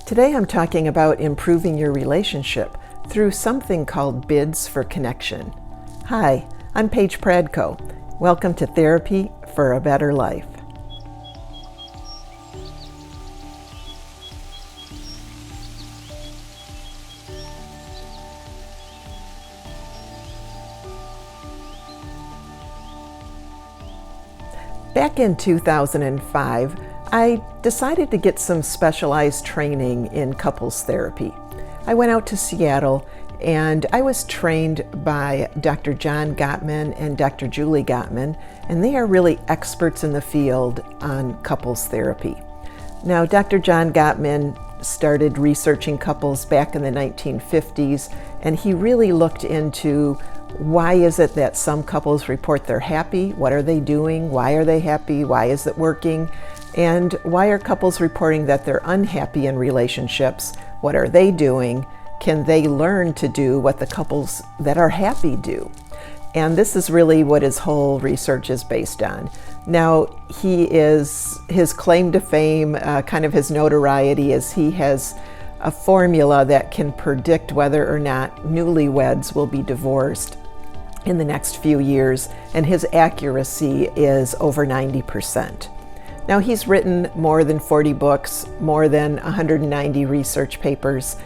Today I'm talking about improving your relationship through something called bids for connection. Hi, I'm Paige Pradko. Welcome to Therapy for a Better Life. Back in 2005, I decided to get some specialized training in couples therapy. I went out to Seattle and I was trained by Dr. John Gottman and Dr. Julie Gottman, and they are really experts in the field on couples therapy. Now, Dr. John Gottman started researching couples back in the 1950s, and he really looked into why is it that some couples report they're happy? What are they doing? Why are they happy? Why is it working? And why are couples reporting that they're unhappy in relationships? What are they doing? Can they learn to do what the couples that are happy do? And this is really what his whole research is based on. Now, his claim to fame, kind of his notoriety, is he has a formula that can predict whether or not newlyweds will be divorced in the next few years, and his accuracy is over 90%. Now, he's written more than 40 books, more than 190 research papers,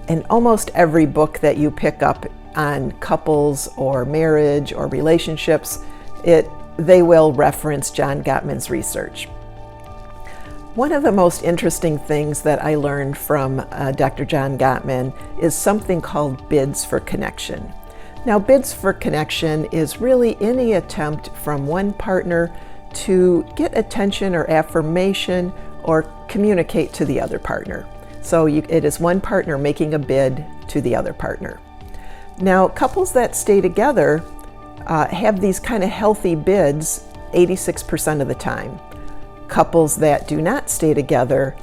and almost every book that you pick up on couples or marriage or relationships, they will reference John Gottman's research. One of the most interesting things that I learned from Dr. John Gottman is something called bids for connection. Now, bids for connection is really any attempt from one partner to get attention or affirmation or communicate to the other partner. So it is one partner making a bid to the other partner. Now, couples that stay together have these kind of healthy bids 86% of the time. Couples that do not stay together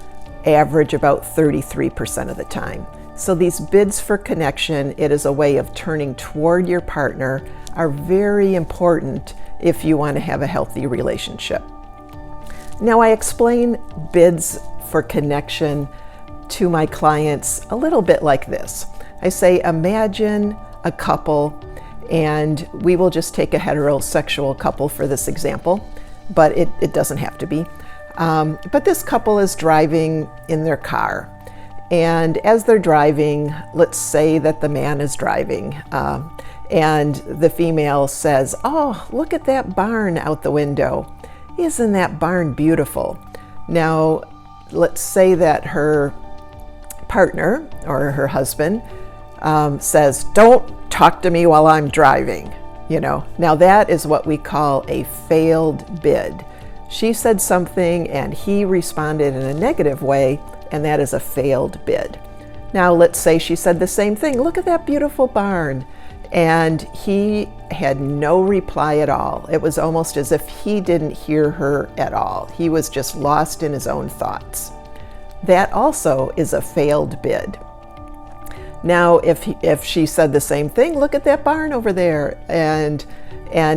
average about 33% of the time. So these bids for connection, it is a way of turning toward your partner, are very important if you want to have a healthy relationship. Now, I explain bids for connection to my clients a little bit like this. I say, imagine a couple, and we will just take a heterosexual couple for this example, but it doesn't have to be. But this couple is driving in their car. And as they're driving, let's say that the man is driving, and the female says, "Oh, look at that barn out the window. Isn't that barn beautiful?" Now, let's say that her partner or her husband says, "Don't talk to me while I'm driving." Now that is what we call a failed bid. She said something and he responded in a negative way, and that is a failed bid. Now, let's say she said the same thing, "Look at that beautiful barn," and he had no reply at all. It was almost as if he didn't hear her at all. He was just lost in his own thoughts. That also is a failed bid. Now, if she said the same thing, "Look at that barn over there," and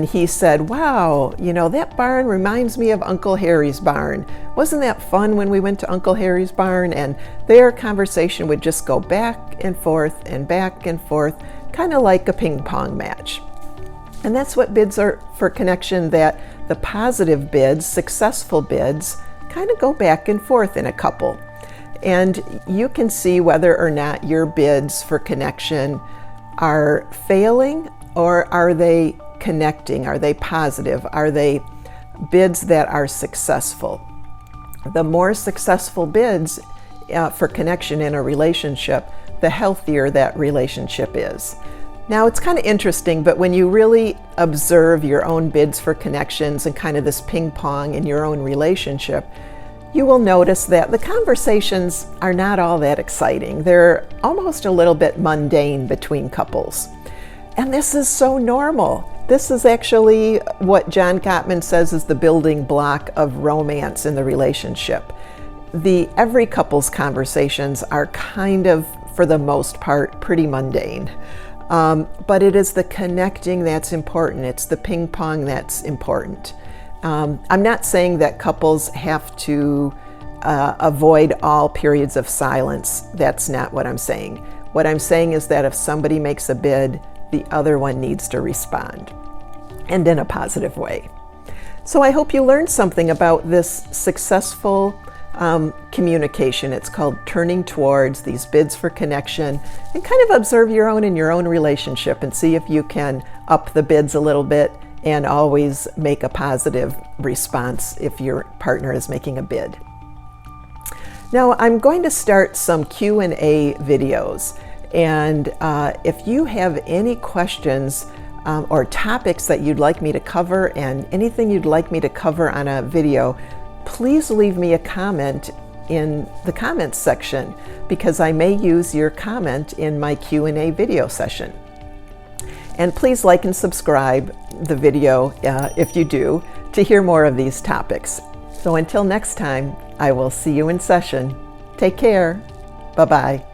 he said, "Wow, that barn reminds me of Uncle Harry's barn. Wasn't that fun when we went to Uncle Harry's barn?" And their conversation would just go back and forth, kind of like a ping pong match. And that's what bids are for connection, that the positive bids, successful bids, kind of go back and forth in a couple. And you can see whether or not your bids for connection are failing, or are they connecting? Are they positive? Are they bids that are successful? The more successful bids for connection in a relationship, the healthier that relationship is. Now, it's kind of interesting, but when you really observe your own bids for connections and kind of this ping pong in your own relationship, you will notice that the conversations are not all that exciting. They're almost a little bit mundane between couples. And this is so normal. This is actually what John Gottman says is the building block of romance in the relationship. Every couple's conversations are kind of, for the most part, pretty mundane. But it is the connecting that's important. It's the ping pong that's important. I'm not saying that couples have to avoid all periods of silence. That's not what I'm saying. What I'm saying is that if somebody makes a bid, the other one needs to respond, and in a positive way. So I hope you learned something about this successful communication. It's called turning towards, these bids for connection, and kind of observe your own in your own relationship and see if you can up the bids a little bit and always make a positive response if your partner is making a bid. Now I'm going to start some Q&A videos, and if you have any questions or topics that you'd like me to cover and anything you'd like me to cover on a video, please leave me a comment in the comments section, because I may use your comment in my Q&A video session. And please like and subscribe the video if you do, to hear more of these topics. So until next time, I will see you in session. Take care. Bye-bye.